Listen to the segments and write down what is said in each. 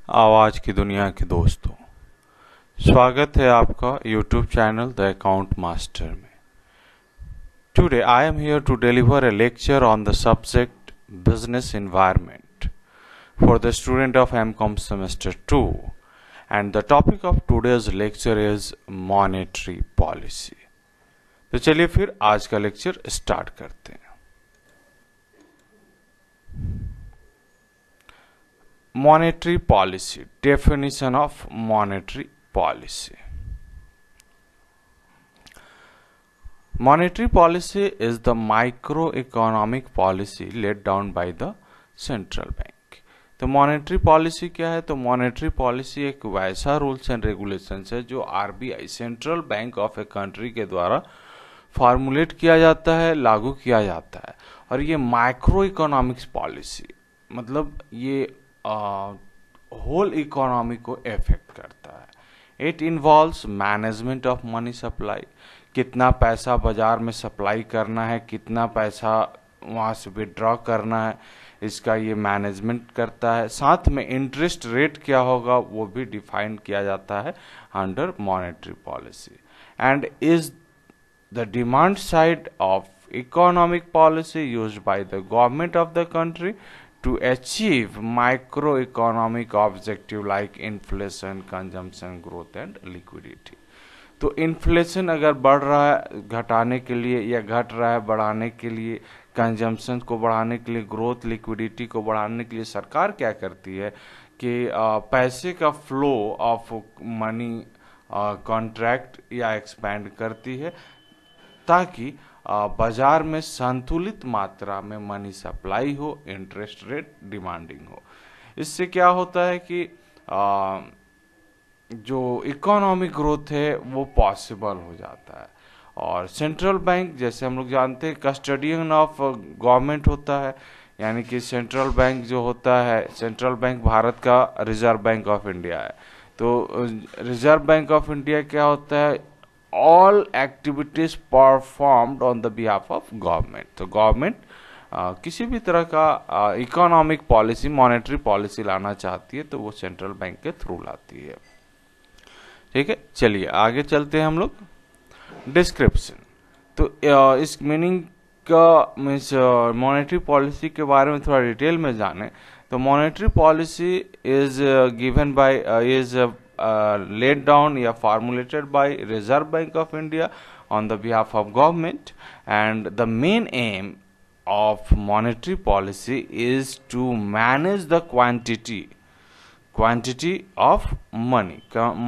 आवाज की दुनिया के दोस्तों, स्वागत है आपका YouTube channel the account master में। Today I am here to deliver a lecture on the subject business environment for the student of MCOM semester 2, and the topic of today's lecture is monetary policy। तो चलिए फिर आज का lecture start करते हैं। Monetary policy, definition of monetary policy. Monetary policy is the microeconomic policy laid down by the central bank. तो monetary policy क्या है? तो मॉनेटरी पॉलिसी एक वैसा रूल्स एंड रेगुलेशंस है जो RBI central bank of a country के द्वारा फॉर्मुलेट किया जाता है, लागू किया जाता है। और ये माइक्रो इकोनॉमिक्स पॉलिसी मतलब ये होल इकोनॉमी को इफेक्ट करता है। It involves management of money supply, कितना पैसा बाजार में सप्लाई करना है, कितना पैसा वहाँ से विड्रॉ करना है, इसका ये मैनेजमेंट करता है। साथ में इंटरेस्ट रेट क्या होगा वो भी डिफाइन किया जाता है under monetary policy. And is the demand side of economic policy used by the government of the country to achieve microeconomic objective like inflation, consumption, growth and liquidity। तो inflation अगर बढ़ रहा है घटाने के लिए या घट रहा है बढ़ाने के लिए, कंजम्पशन को बढ़ाने के लिए, ग्रोथ लिक्विडिटी को बढ़ाने के लिए सरकार क्या करती है कि पैसे का फ्लो ऑफ मनी कॉन्ट्रैक्ट या एक्सपैंड करती है ताकि बाजार में संतुलित मात्रा में मनी सप्लाई हो, इंटरेस्ट रेट डिमांडिंग हो। इससे क्या होता है कि जो इकोनॉमिक ग्रोथ है वो पॉसिबल हो जाता है। और सेंट्रल बैंक जैसे हम लोग जानते हैं कस्टडियन ऑफ गवर्नमेंट होता है, यानी कि सेंट्रल बैंक जो होता है, सेंट्रल बैंक भारत का रिजर्व बैंक ऑफ इंडिया है। तो रिजर्व बैंक ऑफ इंडिया क्या होता है? all activities performed on the behalf of government। तो गवर्नमेंट किसी भी तरह का इकोनॉमिक पॉलिसी, मॉनेटरी पॉलिसी लाना चाहती है तो वो सेंट्रल बैंक के थ्रू लाती है। ठीक है, चलिए आगे चलते हैं हम लोग। डिस्क्रिप्शन, तो इस मीनिंग का मीन्स मॉनेटरी पॉलिसी के बारे में थोड़ा डिटेल में जाने तो monetary policy is given by is laid down या formulated by Reserve Bank of India on the behalf of government, and the main aim of monetary policy is to manage the quantity of money।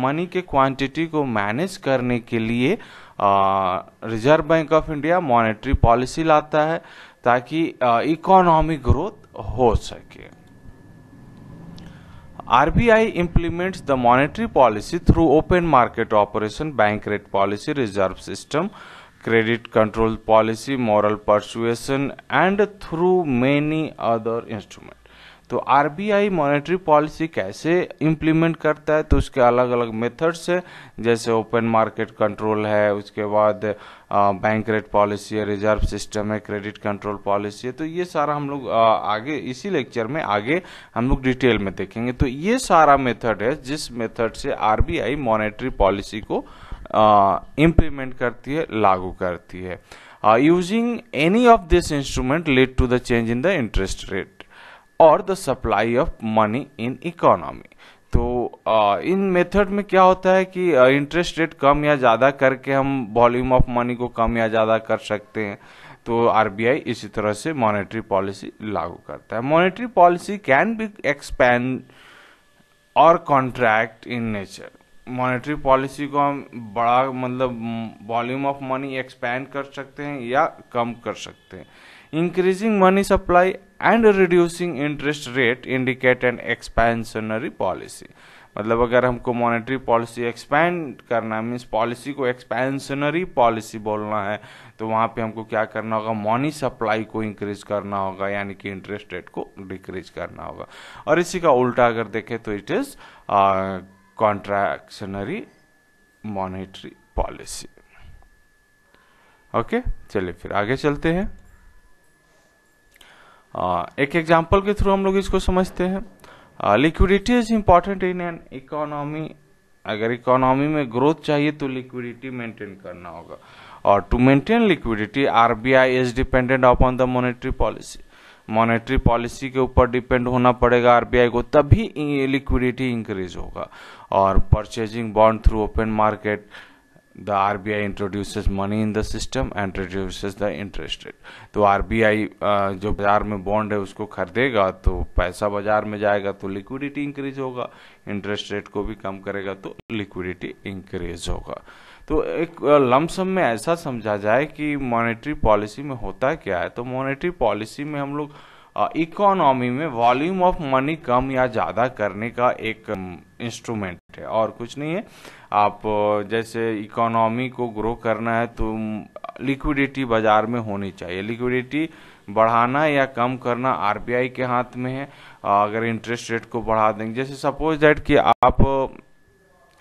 Money के quantity को manage करने के लिए reserve Bank of India monetary policy लाता है ताकि economic growth हो सके। RBI implements the monetary policy through open market operation, bank rate policy, reserve system, credit control policy, moral persuasion and through many other instruments। तो RBI monetary policy कैसे implement करता है? तो उसके अलग अलग मेथड्स है, जैसे ओपन मार्केट कंट्रोल है, उसके बाद बैंक रेट पॉलिसी है, रिजर्व सिस्टम है, क्रेडिट कंट्रोल पॉलिसी है। तो ये सारा हम लोग आगे इसी लेक्चर में आगे हम लोग डिटेल में देखेंगे। तो ये सारा मेथड है जिस मेथड से RBI मॉनेटरी पॉलिसी को इम्प्लीमेंट करती है, लागू करती है। Using any of this instrument lead to the change in the interest rate और the supply of money in economy. तो इन मेथड में क्या होता है कि इंटरेस्ट रेट कम या ज़्यादा करके हम वॉल्यूम ऑफ मनी को कम या ज़्यादा कर सकते हैं। तो आरबीआई इसी तरह से मॉनेटरी पॉलिसी लागू करता है। Monetary policy can be expand और contract in nature. Monetary policy को हम बड़ा मतलब वॉल्यूम ऑफ मनी एक्सपैंड कर सकते हैं या कम कर सकते हैं। Increasing money supply and reducing interest rate indicate N expansionary policy. मतलब अगर हमको मॉनेटरी पॉलिसी एक्सपैंड करना है, मीन्स पॉलिसी को एक्सपेंशनरी पॉलिसी बोलना है, तो वहाँ पे हमको क्या करना होगा? मनी सप्लाई को इंक्रीज करना होगा, यानी कि इंटरेस्ट रेट को डिक्रीज करना होगा। और इसी का उल्टा अगर देखें तो it is contractionary monetary policy. Okay, चलिए फिर आगे चलते हैं। एक एग्जाम्पल के थ्रू हम लोग इसको समझते हैं। Liquidity is important in an economy. अगर इकोनॉमी में ग्रोथ चाहिए तो लिक्विडिटी मेंटेन करना होगा, और to maintain liquidity RBI is dependent upon the monetary policy. Monetary policy के ऊपर डिपेंड होना पड़ेगा आरबीआई को, तभी लिक्विडिटी इंक्रीज होगा। और purchasing bond through open market, the RBI introduces money in the system and reduces the interest rate. तो RBI जो बाजार में बॉन्ड है उसको खरीदेगा तो पैसा बाजार में जाएगा तो लिक्विडिटी इंक्रीज होगा, इंटरेस्ट रेट को भी कम करेगा तो लिक्विडिटी इंक्रीज होगा। तो एक लमसम में ऐसा समझा जाए कि मॉनेटरी पॉलिसी में होता क्या है। तो मॉनेटरी पॉलिसी में हम लोग इकोनॉमी में वॉल्यूम ऑफ मनी कम या ज़्यादा करने का एक इंस्ट्रूमेंट है, और कुछ नहीं है। आप जैसे इकोनॉमी को ग्रो करना है तो लिक्विडिटी बाजार में होनी चाहिए। लिक्विडिटी बढ़ाना या कम करना आरबीआई के हाथ में है। अगर इंटरेस्ट रेट को बढ़ा देंगे, जैसे सपोज दैट कि आप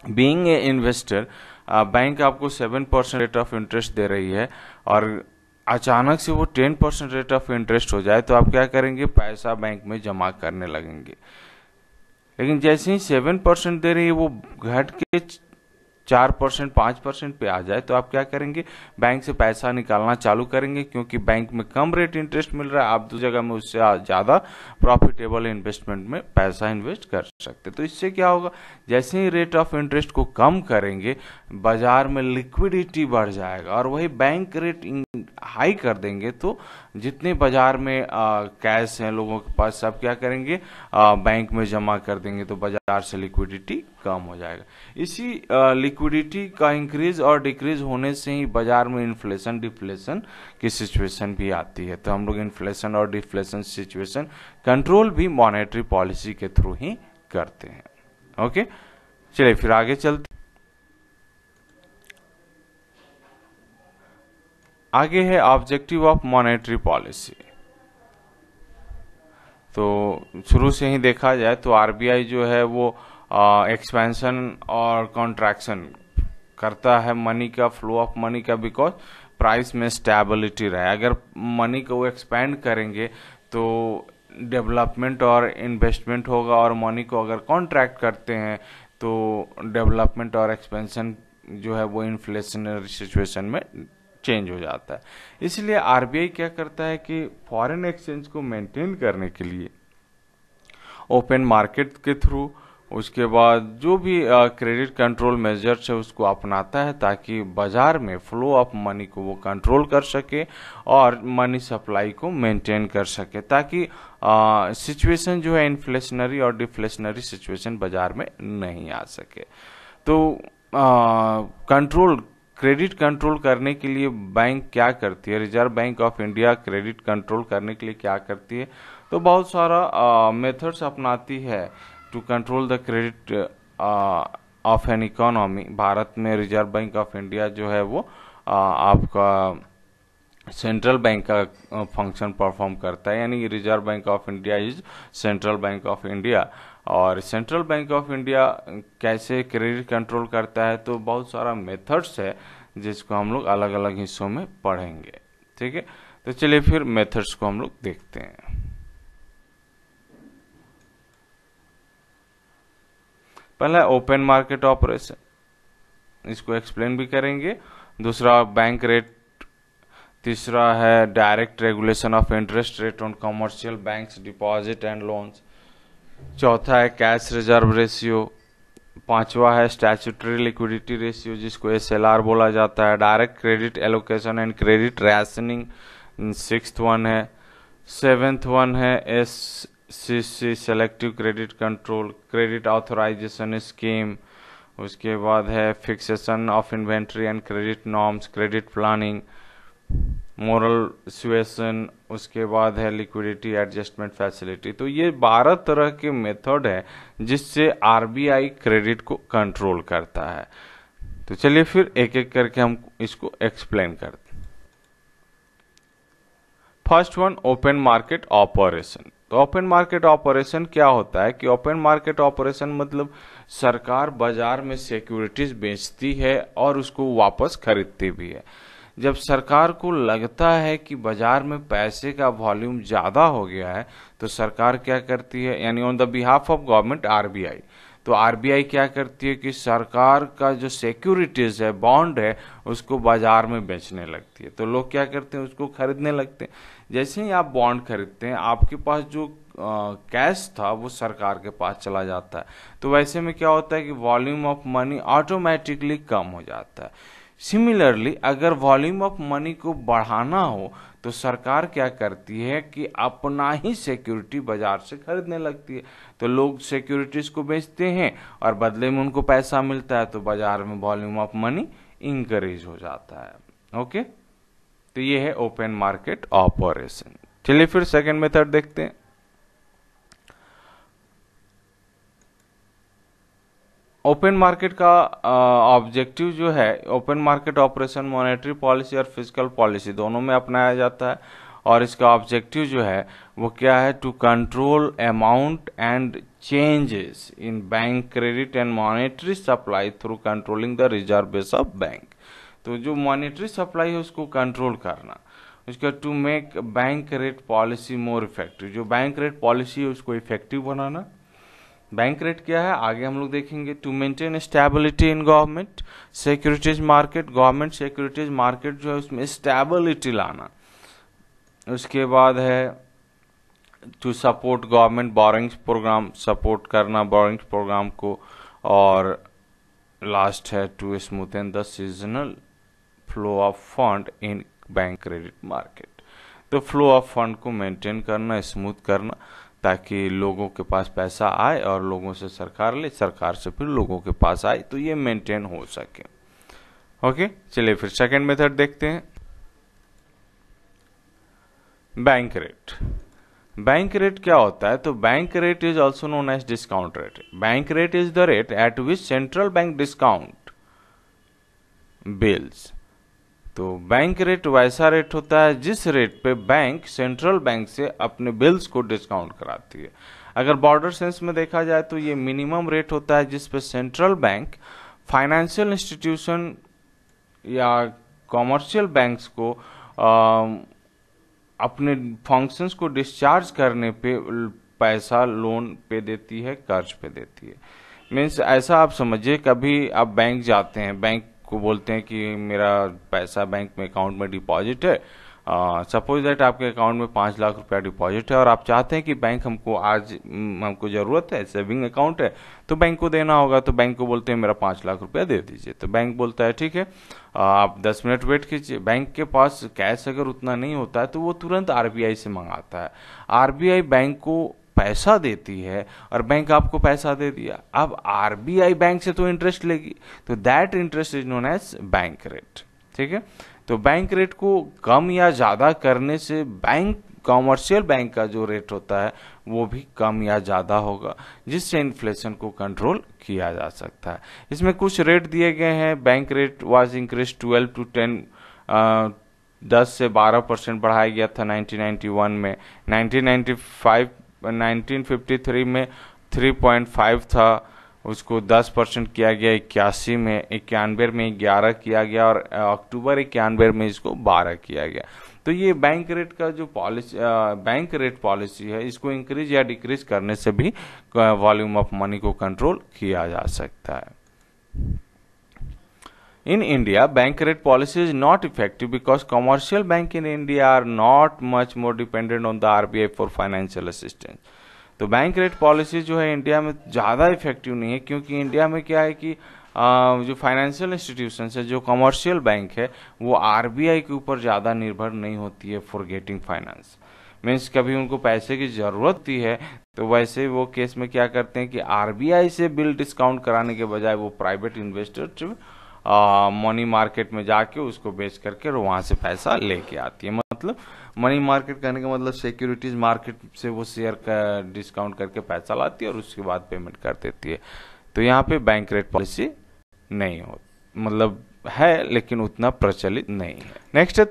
बीइंग ए इन्वेस्टर, बैंक आपको 7% रेट ऑफ इंटरेस्ट दे रही है और अचानक से वो 10% रेट ऑफ इंटरेस्ट हो जाए तो आप क्या करेंगे, पैसा बैंक में जमा करने लगेंगे। लेकिन जैसे ही 7% दे रही है वो घट के 4% 5% पे आ जाए तो आप क्या करेंगे, बैंक से पैसा निकालना चालू करेंगे, क्योंकि बैंक में कम रेट इंटरेस्ट मिल रहा है, आप दो जगह में उससे ज़्यादा प्रॉफिटेबल इन्वेस्टमेंट में पैसा इन्वेस्ट कर सकते। तो इससे क्या होगा, जैसे ही रेट ऑफ इंटरेस्ट को कम करेंगे बाजार में लिक्विडिटी बढ़ जाएगा, और वही बैंक रेट हाई कर देंगे तो जितने बाजार में कैश हैं लोगों के पास सब क्या करेंगे, बैंक में जमा कर देंगे, तो बाजार से लिक्विडिटी कम हो जाएगा। इसी लिक्विडिटी का इंक्रीज और डिक्रीज होने से ही बाजार में इन्फ्लेशन डिफ्लेशन की सिचुएशन भी आती है। तो हम लोग इन्फ्लेशन और डिफ्लेशन सिचुएशन कंट्रोल भी मॉनेटरी पॉलिसी के थ्रू ही करते हैं। ओके, चलिए फिर आगे चलते। आगे है ऑब्जेक्टिव ऑफ मॉनेटरी पॉलिसी। तो शुरू से ही देखा जाए तो आरबीआई जो है वो एक्सपेंशन और कॉन्ट्रैक्शन करता है मनी का, फ्लो ऑफ मनी का, बिकॉज प्राइस में स्टेबिलिटी रहे। अगर मनी को वो एक्सपेंड करेंगे तो डेवलपमेंट और इन्वेस्टमेंट होगा, और मनी को अगर कॉन्ट्रैक्ट करते हैं तो डेवलपमेंट और एक्सपेंशन जो है वो इन्फ्लेशनरी सिचुएशन में चेंज हो जाता है। इसलिए आरबीआई क्या करता है कि फॉरेन एक्सचेंज को मेंटेन करने के लिए ओपन मार्केट के थ्रू, उसके बाद जो भी क्रेडिट कंट्रोल मेजर्स है उसको अपनाता है, ताकि बाजार में फ्लो ऑफ मनी को वो कंट्रोल कर सके और मनी सप्लाई को मेंटेन कर सके, ताकि सिचुएशन जो है इन्फ्लेशनरी और डिफ्लेशनरी सिचुएशन बाजार में नहीं आ सके। तो कंट्रोल क्रेडिट कंट्रोल करने के लिए बैंक क्या करती है, reserve Bank of India credit control करने के लिए क्या करती है, तो बहुत सारा मेथड्स अपनाती है to control the credit of an economy. Bharat में रिजर्व बैंक ऑफ इंडिया जो है वो आपका सेंट्रल बैंक का फंक्शन परफॉर्म करता है, यानी Reserve Bank of India is central bank of India. और सेंट्रल बैंक ऑफ इंडिया कैसे क्रेडिट कंट्रोल करता है, तो बहुत सारा मेथड्स है जिसको हम लोग अलग अलग हिस्सों में पढ़ेंगे। ठीक है, तो चलिए फिर मेथड्स को हम लोग देखते हैं। पहला ओपन मार्केट ऑपरेशन, इसको एक्सप्लेन भी करेंगे। दूसरा बैंक रेट, तीसरा है direct regulation of interest rate on commercial banks deposit and loans, चौथा है कैश रिजर्व रेशियो, पांचवा है स्टैट्यूटरी लिक्विडिटी रेशियो जिसको एसएलआर बोला जाता है, direct credit allocation and credit rationing sixth one है, सेवेंथ वन है SCC selective credit control credit authorisation scheme, उसके बाद है fixation of inventory and credit norms credit planning, moral suasion, उसके बाद है लिक्विडिटी एडजस्टमेंट फैसिलिटी। तो ये 12 तरह के मेथड है जिससे आरबीआई क्रेडिट को कंट्रोल करता है। तो चलिए फिर एक एक करके हम इसको एक्सप्लेन करते हैं। First one, open market operation. तो ओपन मार्केट ऑपरेशन क्या होता है कि ओपन मार्केट ऑपरेशन मतलब सरकार बाजार में सिक्योरिटीज बेचती है और उसको वापस खरीदती भी है। जब सरकार को लगता है कि बाजार में पैसे का वॉल्यूम ज़्यादा हो गया है तो सरकार क्या करती है, यानी on the behalf of government RBI, तो आरबीआई क्या करती है कि सरकार का जो सिक्योरिटीज है, बॉन्ड है, उसको बाजार में बेचने लगती है। तो लोग क्या करते हैं, उसको खरीदने लगते हैं। जैसे ही आप बॉन्ड खरीदते हैं, आपके पास जो कैश था वो सरकार के पास चला जाता है। तो वैसे में क्या होता है कि वॉल्यूम ऑफ मनी ऑटोमेटिकली कम हो जाता है। सिमिलरली अगर वॉल्यूम ऑफ मनी को बढ़ाना हो तो सरकार क्या करती है कि अपना ही सिक्योरिटी बाजार से खरीदने लगती है। तो लोग सिक्योरिटीज को बेचते हैं और बदले में उनको पैसा मिलता है, तो बाजार में वॉल्यूम ऑफ मनी इंक्रीज हो जाता है। ओके, तो ये है ओपन मार्केट ऑपरेशन। चलिए फिर सेकंड मेथड देखते हैं। ओपन मार्केट का ऑब्जेक्टिव जो है, open market operation monetary policy और फिजिकल पॉलिसी दोनों में अपनाया जाता है। और इसका ऑब्जेक्टिव जो है वो क्या है, to control amount and changes in bank credit and monetary supply through controlling the reserve base of bank. तो जो मॉनेटरी सप्लाई है उसको कंट्रोल करना, उसका to make bank rate policy more effective, जो बैंक रेट पॉलिसी है उसको effective बनाना। Bank rate क्या है आगे हम लोग देखेंगे। To maintain stability in government securities market, government securities market जो है उसमें स्टेबिलिटी लाना। उसके बाद है to support government borrowings programme, support करना बोरिंग्स प्रोग्राम को। और लास्ट है to smoothen the seasonal flow of fund in bank credit market. तो फ्लो ऑफ फंड को मेंटेन करना, स्मूथ करना, ताकि लोगों के पास पैसा आए और लोगों से सरकार ले, सरकार से फिर लोगों के पास आए, तो ये मेंटेन हो सके। ओके, चलिए फिर सेकंड मेथड देखते हैं। Bank rate. बैंक रेट क्या होता है, तो bank rate is also known as discount rate. Bank rate is the rate at which central bank discount bills. तो बैंक रेट वैसा रेट होता है जिस रेट पे बैंक सेंट्रल बैंक से अपने बिल्स को डिस्काउंट कराती है। अगर बॉर्डर सेंस में देखा जाए तो ये मिनिमम रेट होता है जिस पे सेंट्रल बैंक फाइनेंशियल इंस्टीट्यूशन या कॉमर्शियल बैंक्स को अपने फंक्शंस को डिस्चार्ज करने पे पैसा लोन पे देती है, कर्ज पे देती है। मीन्स ऐसा आप समझिए, कभी आप बैंक जाते हैं, बैंक को बोलते हैं कि मेरा पैसा बैंक में अकाउंट में डिपॉजिट है, सपोज दैट आपके अकाउंट में 5 लाख रुपया डिपॉजिट है और आप चाहते हैं कि बैंक हमको आज हमको ज़रूरत है, सेविंग अकाउंट है तो बैंक को देना होगा। तो बैंक को बोलते हैं मेरा 5 लाख रुपया दे दीजिए। तो बैंक बोलता है ठीक है, आप 10 मिनट वेट कीजिए। बैंक के पास कैश अगर उतना नहीं होता है तो वो तुरंत आरबीआई से मंगाता है। आरबीआई बैंक को पैसा देती है और बैंक आपको पैसा दे दिया। अब आरबीआई बैंक से तो इंटरेस्ट लेगी, तो that interest is known as bank rate. ठीक है, तो बैंक रेट को कम या ज्यादा करने से बैंक कॉमर्शियल बैंक का जो रेट होता है वो भी कम या ज्यादा होगा, जिससे इन्फ्लेशन को कंट्रोल किया जा सकता है। इसमें कुछ रेट दिए गए हैं। Bank rate was increase 12 to 10, 10 से 12% बढ़ाया गया था 1991 में। 1953 में 3.5 था, उसको 10% किया गया 81 में, 91 में 11 किया गया और अक्टूबर 91 में इसको 12 किया गया। तो ये बैंक रेट का जो पॉलिसी, बैंक रेट पॉलिसी है, इसको इंक्रीज या डिक्रीज करने से भी वॉल्यूम ऑफ मनी को कंट्रोल किया जा सकता है। In India, bank rate policy is not effective because commercial bank in India are not much more dependent on the RBI for financial assistance. तो बैंक रेट पॉलिसी जो है India में ज़्यादा इफेक्टिव नहीं है, क्योंकि इंडिया में क्या है कि जो फाइनेंशियल इंस्टीट्यूशन है, जो कमर्शियल बैंक है, वो आरबीआई के ऊपर ज़्यादा निर्भर नहीं होती है फॉर गेटिंग फाइनेंस। मीन्स कभी उनको पैसे की ज़रूरत होती है तो वैसे वो केस में क्या करते हैं कि आरबीआई से बिल डिस्काउंट कराने के बजाय वो प्राइवेट इन्वेस्टर मनी मार्केट में जाके उसको बेच करके वहां से पैसा लेके आती है। मतलब मनी मार्केट करने का मतलब सिक्योरिटीज मार्केट से वो शेयर का डिस्काउंट करके पैसा लाती है और उसके बाद पेमेंट कर देती है। तो यहाँ पे बैंक रेट पॉलिसी नहीं हो, मतलब है लेकिन उतना प्रचलित नहीं है। नेक्स्ट है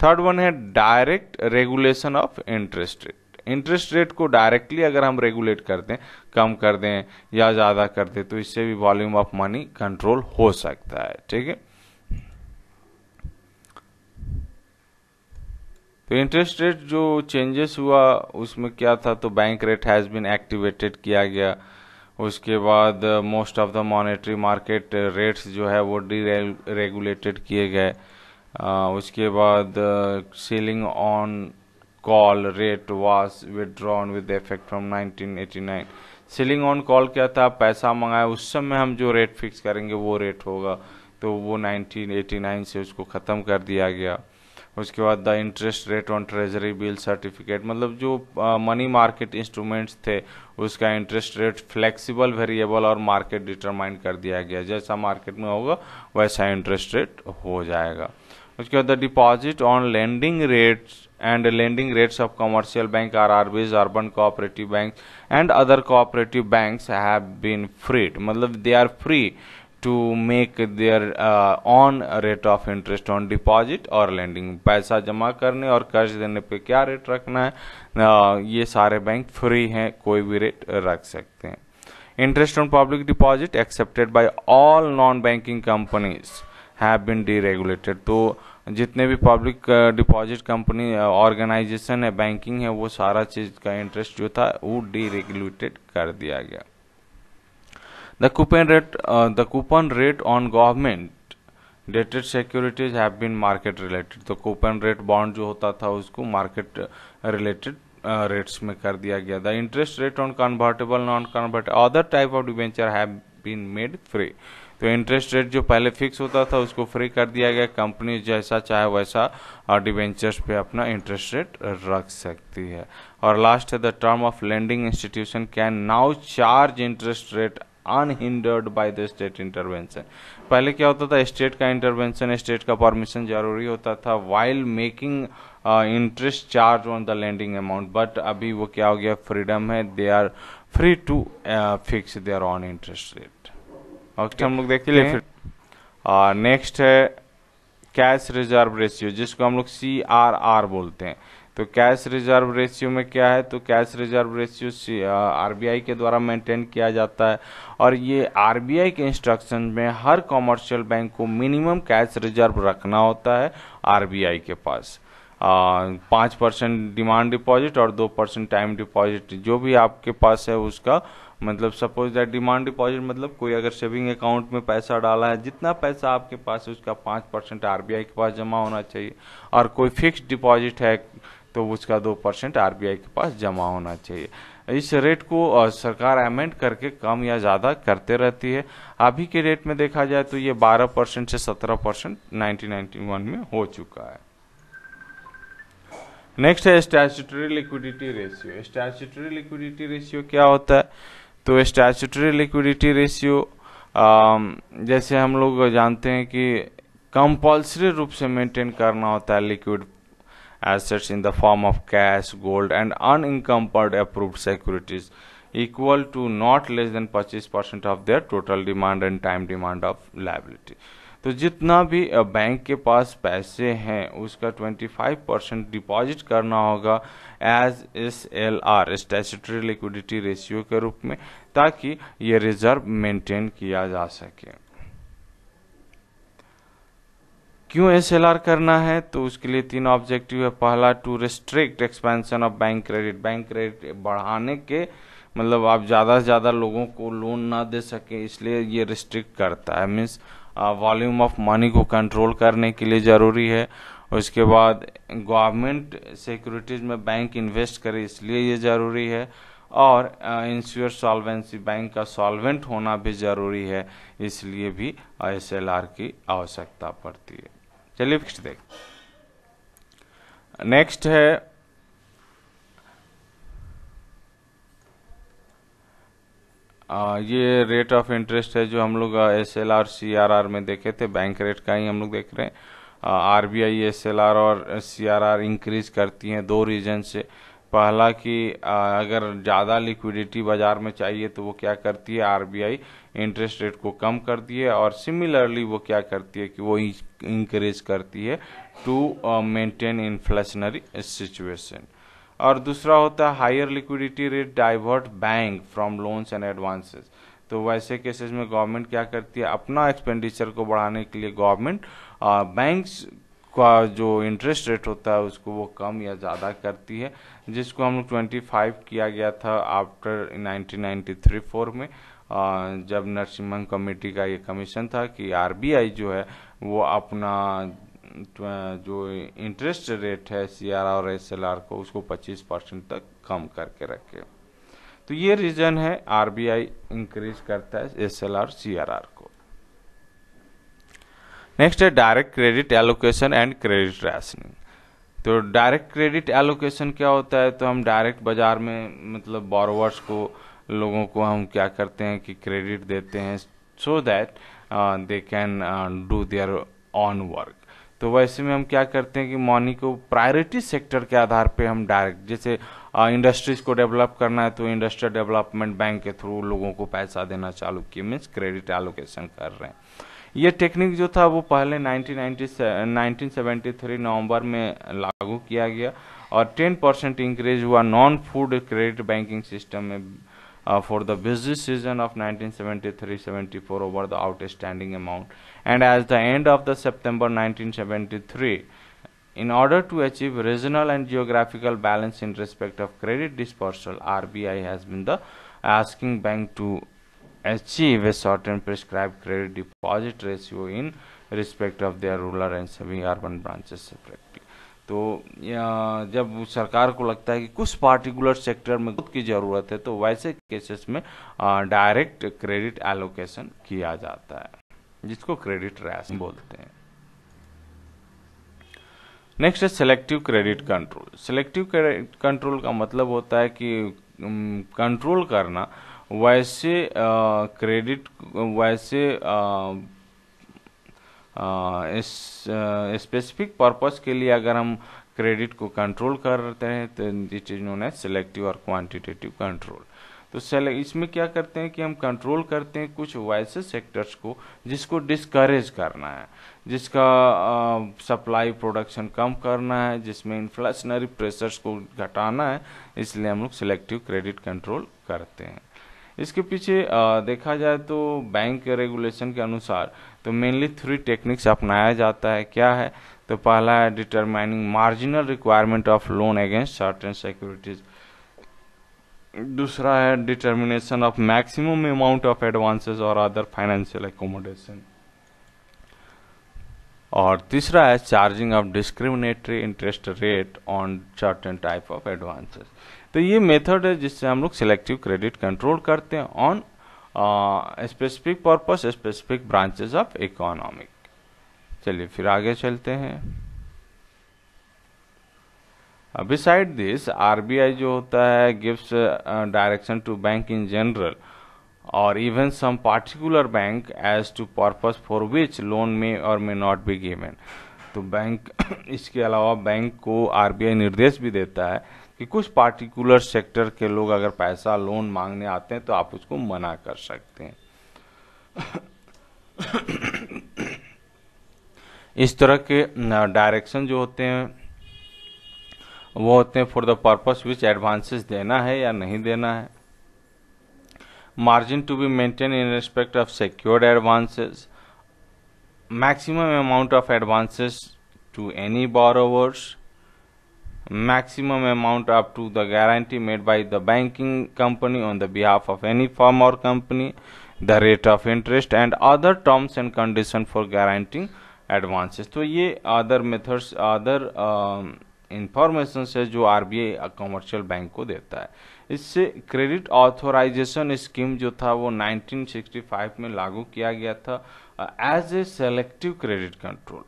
थर्ड वन है direct regulation of interest rate. Interest rate को डायरेक्टली अगर हम रेगुलेट कर दें, कम कर दें या ज़्यादा कर दें, तो इससे भी वॉल्यूम ऑफ मनी कंट्रोल हो सकता है। ठीक है, तो इंटरेस्ट रेट जो चेंजेस हुआ उसमें क्या था, तो bank rate has been activated किया गया। उसके बाद most of the monetary market rates जो है वो डी रेगुलेटेड किए गए। उसके बाद ceiling on call rate was withdrawn with effect from 1989। Ceiling on call क्या था, पैसा मंगाए उस समय हम जो रेट फिक्स करेंगे वो रेट होगा, तो वो 1989 से उसको ख़त्म कर दिया गया। उसके बाद the interest rate on treasury bill certificate, मतलब जो मनी मार्केट इंस्ट्रूमेंट्स थे उसका इंटरेस्ट रेट फ्लेक्सिबल, वेरिएबल और मार्केट डिटरमाइन कर दिया गया, जैसा मार्केट में होगा वैसा इंटरेस्ट रेट हो जाएगा। उसके बाद the deposit on lending rates and lending rates of commercial bank, RRBs, urban cooperative banks and other cooperative banks have been freed, मतलब they are free to make their own rate of interest on deposit और lending। पैसा जमा करने और कर्ज देने पे क्या रेट रखना है, ये सारे बैंक फ्री हैं, कोई भी रेट रख सकते हैं। Interest on public deposit accepted by all non banking companies have been deregulated, तो जितने भी पब्लिक डिपॉजिट कंपनी ऑर्गेनाइजेशन है, बैंकिंग है, वो सारा चीज का इंटरेस्ट जो था वो डीरेगुलेटेड कर दिया गया। The coupon rate on government dated securities have been market related, तो कूपन रेट बॉन्ड जो होता था उसको मार्केट रिलेटेड रेट्स में कर दिया गया। The interest rate on convertible, non convertible other type of debenture have been made free, तो इंटरेस्ट रेट जो पहले फिक्स होता था उसको फ्री कर दिया गया। कंपनी जैसा चाहे वैसा डिबेंचर्स पे अपना इंटरेस्ट रेट रख सकती है। और लास्ट है the term of lending institution can now charge interest rate unhindered by the state intervention. पहले क्या होता था, स्टेट का इंटरवेंशन, स्टेट का परमिशन जरूरी होता था while making interest charge on the lending amount, but अभी वो क्या हो गया, फ्रीडम है, they are free to fix there on interest rate. Okay, हम लोग देखते हैं फिर नेक्स्ट है कैश रिजर्व रेशियो, जिसको हम लोग CRR बोलते हैं। तो कैश रिजर्व रेशियो में क्या है, तो कैश रिजर्व रेशियो RBI के द्वारा मेंटेन किया जाता है, और ये RBI के इंस्ट्रक्शन में हर कॉमर्शियल बैंक को मिनिमम कैश रिजर्व रखना होता है RBI के पास। 5% डिमांड डिपॉजिट और 2% टाइम डिपॉजिट जो भी आपके पास है उसका, मतलब सपोज दैट डिमांड डिपॉजिट मतलब कोई अगर सेविंग अकाउंट में पैसा डाला है, जितना पैसा आपके पास है उसका 5% RBI के पास जमा होना चाहिए, और कोई फिक्स्ड डिपॉजिट है तो उसका 2% RBI के पास जमा होना चाहिए। इस रेट को सरकार अमेंड करके कम या ज़्यादा करते रहती है। अभी के रेट में देखा जाए तो ये 12% से 17% 1991 में हो चुका है। नेक्स्ट है statutory liquidity ratio. Statutory liquidity ratio क्या होता है, तो स्टैट्यूटरी लिक्विडिटी रेशियो जैसे हम लोग जानते हैं कि कंपल्सरी रूप से मेंटेन करना होता है liquid assets in the form of cash, gold and unencumbered approved securities equal to not less than 25% of their total demand and time demand of liability. तो जितना भी बैंक के पास पैसे हैं उसका 25% डिपॉजिट करना होगा as SLR, statutory liquidity ratio के रूप में, ताकि ये रिजर्व मेंटेन किया जा सके। क्यों SLR करना है, तो उसके लिए 3 ऑब्जेक्टिव है। पहला, to restrict expansion of bank credit, bank credit बढ़ाने के मतलब आप ज़्यादा से ज़्यादा लोगों को लोन ना दे सके, इसलिए ये रिस्ट्रिक्ट करता है। मीन्स वॉल्यूम ऑफ मनी को कंट्रोल करने के लिए ज़रूरी है। उसके बाद गवर्नमेंट सिक्योरिटीज़ में बैंक इन्वेस्ट करे, इसलिए ये ज़रूरी है। और इंश्योर सॉल्वेंसी, बैंक का सॉल्वेंट होना भी ज़रूरी है, इसलिए भी SLR की आवश्यकता पड़ती है। चलिए नेक्स्ट देख, नेक्स्ट है ये रेट ऑफ इंटरेस्ट है जो हम लोग SLR CRR में देखे थे, बैंक रेट का ही हम लोग देख रहे हैं। RBI SLR और CRR इंक्रीज करती हैं 2 रीजन से। पहला कि अगर ज़्यादा लिक्विडिटी बाजार में चाहिए तो वो क्या करती है, RBI इंटरेस्ट रेट को कम करती है, और सिमिलरली वो क्या करती है कि वो इंक्रीज करती है टू मेंटेन इन्फ्लेशनरी सिचुएशन। और दूसरा होता है higher liquidity rate divert bank from loans and advances. तो वैसे केसेस में गवर्नमेंट क्या करती है, अपना एक्सपेंडिचर को बढ़ाने के लिए गवर्नमेंट बैंक्स का जो इंटरेस्ट रेट होता है उसको वो कम या ज़्यादा करती है, जिसको हम लोग 25 किया गया था आफ्टर 1993-4 में, जब नरसिम्हन कमेटी का ये कमीशन था कि आरबीआई जो है वो अपना जो इंटरेस्ट रेट है सीआरआर और एसएलआर को उसको 25% तक कम करके रखे। तो ये रीजन है आरबीआई इंक्रीज करता है एसएलआर सीआरआर को। नेक्स्ट है direct credit allocation and credit rationing. तो डायरेक्ट क्रेडिट एलोकेशन क्या होता है, तो हम डायरेक्ट बाजार में मतलब बोरोवर्स को, लोगों को हम क्या करते हैं कि क्रेडिट देते हैं so that they can do their on work. तो वैसे में हम क्या करते हैं कि मनी को प्रायोरिटी सेक्टर के आधार पे हम डायरेक्ट, जैसे इंडस्ट्रीज को डेवलप करना है तो इंडस्ट्रियल डेवलपमेंट बैंक के थ्रू लोगों को पैसा देना चालू किए, मीन्स क्रेडिट एलोकेशन कर रहे हैं। ये टेक्निक जो था वो पहले 1973 नवंबर में लागू किया गया और 10% इंक्रीज हुआ non food credit banking system में for the busy season of 1973-74 over the outstanding amount, and as the end of the September 1973, in order to achieve regional and geographical balance in respect of credit dispersal, RBI has been the asking bank to achieve a certain prescribed credit deposit ratio in respect of their rural and semi-urban branches separately. तो जब सरकार को लगता है कि कुछ particular sector में खुद की जरूरत है तो वैसे केसेस में डायरेक्ट क्रेडिट एलोकेशन किया जाता है, जिसको क्रेडिट रैशनिंग बोलते हैं। नेक्स्ट है selective credit control. Selective credit control का मतलब होता है कि कंट्रोल करना वैसे क्रेडिट, वैसे स्पेसिफिक पर्पस के लिए अगर हम क्रेडिट को कंट्रोल करते हैं तो it is known as selective और क्वांटिटेटिव कंट्रोल। तो इसमें क्या करते हैं कि हम कंट्रोल करते हैं कुछ वैसे सेक्टर्स को जिसको डिस्करेज करना है, जिसका सप्लाई प्रोडक्शन कम करना है, जिसमें इन्फ्लेशनरी प्रेशर्स को घटाना है, इसलिए हम लोग सिलेक्टिव क्रेडिट कंट्रोल करते हैं। इसके पीछे देखा जाए तो बैंक रेगुलेशन के अनुसार तो मेनली 3 टेक्निक्स अपनाया जाता है। क्या है, तो पहला है determining marginal requirement of loan against certain securities, दूसरा है determination of maximum amount of advances और अदर फाइनेंशियल एकोमोडेशन, और तीसरा है charging of discriminatory interest rate on certain type of advances. तो ये मेथड है जिससे हम लोग सिलेक्टिव क्रेडिट कंट्रोल करते हैं on specific purpose, specific branches of economic. चलिए फिर आगे चलते हैं। बिसाइड दिस आरबीआई जो होता है gives direction to bank in general और even some particular bank as to purpose for which loan में और मे नॉट बी गिवन। तो बैंक इसके अलावा बैंक को आरबीआई निर्देश भी देता है कि कुछ पार्टिकुलर सेक्टर के लोग अगर पैसा लोन मांगने आते हैं तो आप उसको मना कर सकते हैं। इस तरह के डायरेक्शन जो होते हैं वो होते हैं for the purpose which advances देना है या नहीं देना है, margin to be maintain in respect of secured advances, maximum amount of advances to any borrowers, maximum amount up to the guarantee made by the banking company on the behalf of any firm or company, the rate of interest and other terms and conditions for guaranteeing advances। तो ये other methods, other information है जो RBI commercial bank को देता है। इससे credit authorisation scheme जो था वो 1965 में लागू किया गया था as a selective credit control.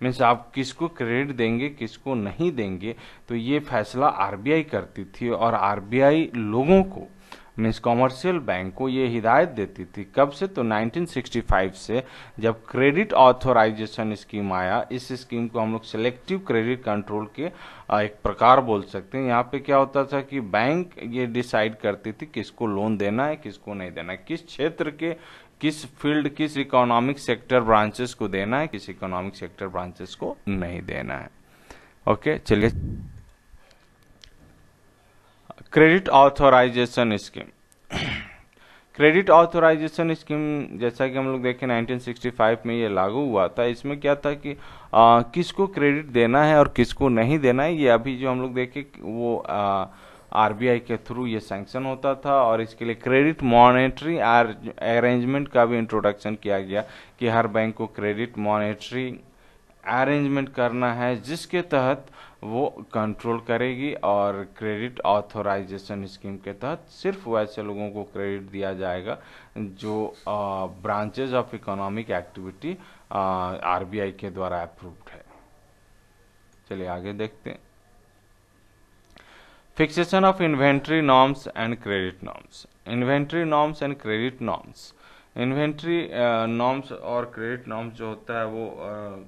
Means आप किसको क्रेडिट देंगे किसको नहीं देंगे तो ये फैसला आरबीआई करती थी, और आरबीआई लोगों को मीन्स कमर्शियल बैंक को ये हिदायत देती थी। कब से, तो 1965 से, जब क्रेडिट ऑथोराइजेशन स्कीम आया। इस स्कीम को हम लोग सिलेक्टिव क्रेडिट कंट्रोल के एक प्रकार बोल सकते हैं। यहाँ पे क्या होता था कि बैंक ये डिसाइड करती थी किसको लोन देना है किसको नहीं देना है, किस क्षेत्र के, किस फील्ड, किस इकोनॉमिक सेक्टर ब्रांचेस को देना है, किस इकोनॉमिक सेक्टर ब्रांचेस को नहीं देना है। ओके, चलिए credit authorisation scheme. Credit authorisation scheme जैसा कि हम लोग देखें 1965 में ये लागू हुआ था। इसमें क्या था कि किसको क्रेडिट देना है और किसको नहीं देना है, ये अभी जो हम लोग देखें वो आरबीआई के थ्रू ये सैंक्शन होता था। और इसके लिए क्रेडिट मॉनेटरी अरेंजमेंट का भी इंट्रोडक्शन किया गया कि हर बैंक को क्रेडिट मॉनेटरी अरेंजमेंट करना है, जिसके तहत वो कंट्रोल करेगी। और क्रेडिट ऑथराइजेशन स्कीम के तहत सिर्फ वैसे लोगों को क्रेडिट दिया जाएगा जो branches of economic activity RBI के द्वारा अप्रूव्ड है। चलिए आगे देखते हैं। Fixation of inventory norms and credit norms. Inventory norms and credit norms. Inventory norms और क्रेडिट नॉर्म्स जो होता है वो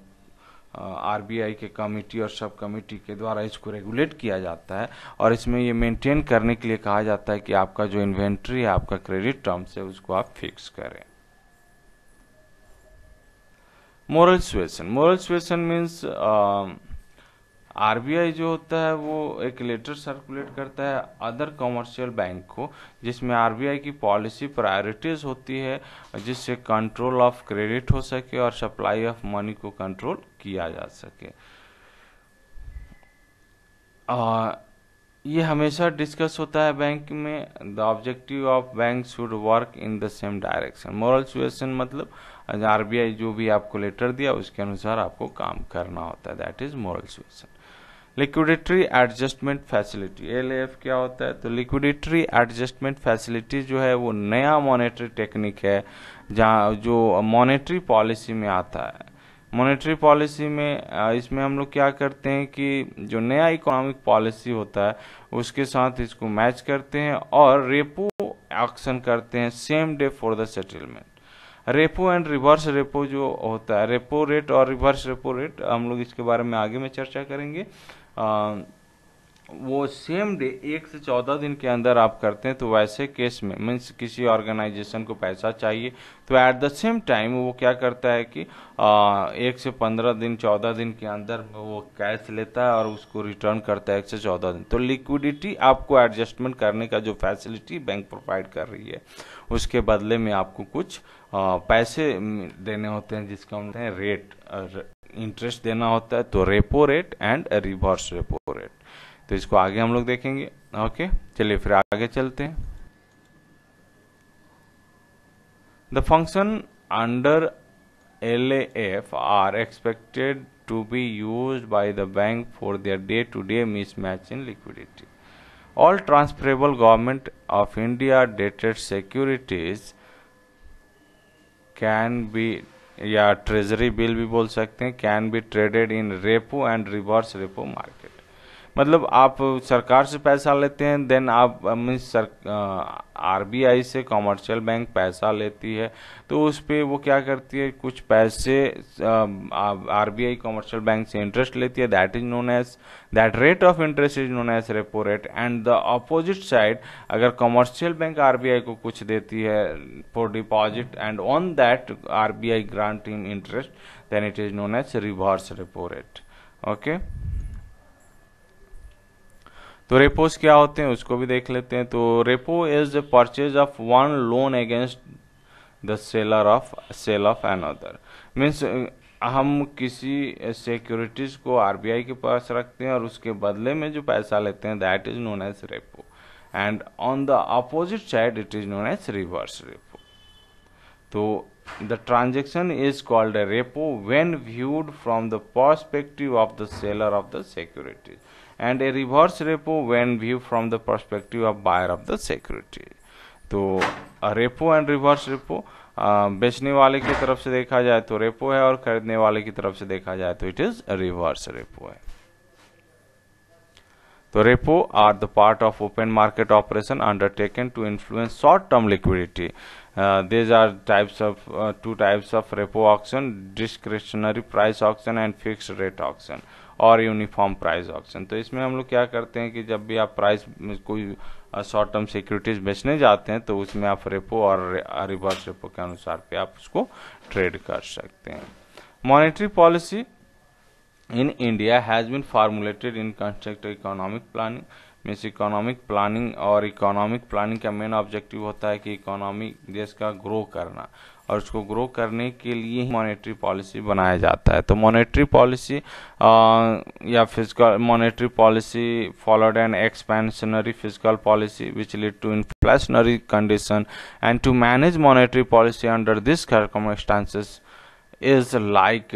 आरबीआई के कमेटी और सब कमेटी के द्वारा इसको रेगुलेट किया जाता है। और इसमें ये मेंटेन करने के लिए कहा जाता है कि आपका जो इन्वेंट्री है, आपका क्रेडिट टर्म्स है, उसको आप फिक्स करें। Moral suasion. Moral suasion means RBI जो होता है वो एक लेटर सर्कुलेट करता है अदर कमर्शियल बैंक को, जिसमें आरबीआई की पॉलिसी प्रायोरिटीज होती है, जिससे कंट्रोल ऑफ क्रेडिट हो सके और सप्लाई ऑफ मनी को कंट्रोल किया जा सके। ये हमेशा डिस्कस होता है बैंक में। The objective of bank should work in the same direction. Moral suasion मतलब आरबीआई जो भी आपको लेटर दिया उसके अनुसार आपको काम करना होता है, that is moral suasion. Liquidity adjustment facility, LAF क्या होता है? तो लिक्विडिटरी एडजस्टमेंट फैसिलिटी जो है वो नया मॉनेटरी टेक्निक है, जहाँ जो मॉनेटरी पॉलिसी में आता है। मॉनेटरी पॉलिसी में इसमें हम लोग क्या करते हैं कि जो नया इकोनॉमिक पॉलिसी होता है उसके साथ इसको मैच करते हैं और रेपो एक्शन करते हैं same day for the settlement. Repo and reverse repo जो होता है, रेपो रेट और रिवर्स रेपो रेट, हम लोग इसके बारे में आगे में चर्चा करेंगे। वो सेम डे 1 से 14 दिन के अंदर आप करते हैं। तो वैसे केस में मीन्स किसी ऑर्गेनाइजेशन को पैसा चाहिए तो एट द सेम टाइम वो क्या करता है कि 1 से 15 दिन 14 दिन के अंदर वो कैश लेता है और उसको रिटर्न करता है 1 से 14 दिन। तो लिक्विडिटी आपको एडजस्टमेंट करने का जो फैसिलिटी बैंक प्रोवाइड कर रही है उसके बदले में आपको कुछ पैसे देने होते हैं, जिसका हम हैं रेट, इंटरेस्ट देना होता है। तो repo rate and reverse repo rate, तो इसको आगे हम लोग देखेंगे। ओके, चलिए फिर आगे चलते हैं। The function under LAF are expected to be used by the bank for their day to day mismatch in liquidity. All transferable government of India dated securities can be, या ट्रेजरी बिल भी बोल सकते हैं, can be traded in repo and reverse repo market. मतलब आप सरकार से पैसा लेते हैं, देन आप मीन्स आरबीआई से कमर्शियल बैंक पैसा लेती है तो उस पे वो क्या करती है, कुछ पैसे आरबीआई कमर्शियल बैंक से इंटरेस्ट लेती है, that is known as, that rate of interest is known as repo rate. And the opposite side, अगर कमर्शियल बैंक आरबीआई को कुछ देती है for deposit and on that RBI granting interest, then it is known as reverse repo rate. Okay, तो repos क्या होते हैं उसको भी देख लेते हैं। तो repo is the purchase of one loan against the sale of another. Means हम किसी सिक्योरिटीज को आरबीआई के पास रखते हैं और उसके बदले में जो पैसा लेते हैं, that is known as repo. And on the opposite side it is known as reverse repo. तो the transaction is called a repo when viewed from the perspective of the seller of the security, and a reverse repo when viewed from the perspective of buyer of the security. तो repo and reverse repo बेचने वाले की तरफ से देखा जाए तो repo है और खरीदने वाले की तरफ से देखा जाए तो इट इज रिवर्स रेपो है। तो repo are the part of open market operation undertaken to influence short term liquidity. These are two types of repo auction: discretionary price auction and fixed rate auction और uniform price auction. तो इसमें हम लोग क्या करते हैं कि जब भी आप प्राइस कोई शॉर्ट टर्म सिक्योरिटीज बेचने जाते हैं तो उसमें आप रेपो और रिवर्स रेपो के अनुसार पे आप उसको ट्रेड कर सकते हैं। Monetary policy in India has been formulated in constructive economic planning. Means economic planning, और इकोनॉमिक प्लानिंग का मेन ऑब्जेक्टिव होता है कि इकोनॉमी देश का ग्रो करना, और उसको ग्रो करने के लिए ही मॉनेटरी पॉलिसी बनाया जाता है। तो मॉनेटरी पॉलिसी या physical monetary policy followed an expansionary physical policy which lead to inflationary condition, and to manage monetary policy under this circumstances is like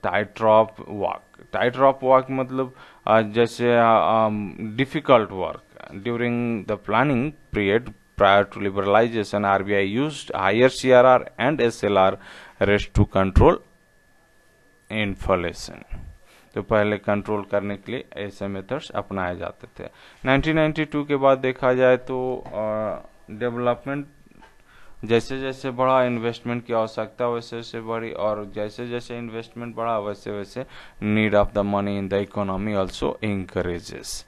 tight rope walk. Tight rope walk मतलब जैसे difficult work during the planning period prior to liberalization. RBI used higher CRR and SLR rates to control inflation. तो पहले control करने के लिए ऐसे methods अपनाए जाते थे। 1992 के बाद देखा जाए तो डेवलपमेंट जैसे जैसे बढ़ा, इन्वेस्टमेंट की आवश्यकता वैसे वैसे बढ़ी, और जैसे जैसे इन्वेस्टमेंट बढ़ा वैसे वैसे need of the money in the economy also encourages.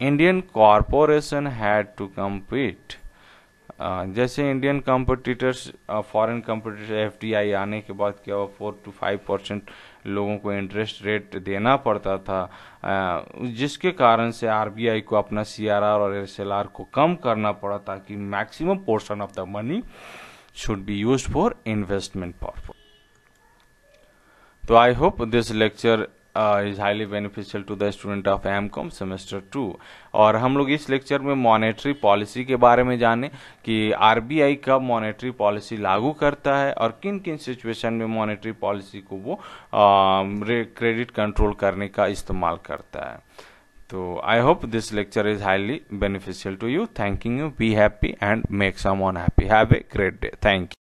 Indian corporation had to compete. जैसे Indian competitors, foreign competitors, FDI आने के बाद क्या हुआ, 4 to 5% लोगों को इंटरेस्ट रेट देना पड़ता था, जिसके कारण से RBI को अपना CRR और SLR को कम करना पड़ा ताकि maximum portion of the money should be used for investment purpose. तो I hope this lecture is highly beneficial to the student of MCom semester 2। और हम लोग इस लेक्चर में मॉनेटरी पॉलिसी के बारे में जाने कि RBI कब मॉनेटरी पॉलिसी लागू करता है और किन किन सिचुएशन में मॉनेटरी पॉलिसी को वो क्रेडिट कंट्रोल करने का इस्तेमाल करता है। तो I hope this lecture is highly beneficial to you. Thanking you, be happy and make someone happy. Have a great day. Thank you.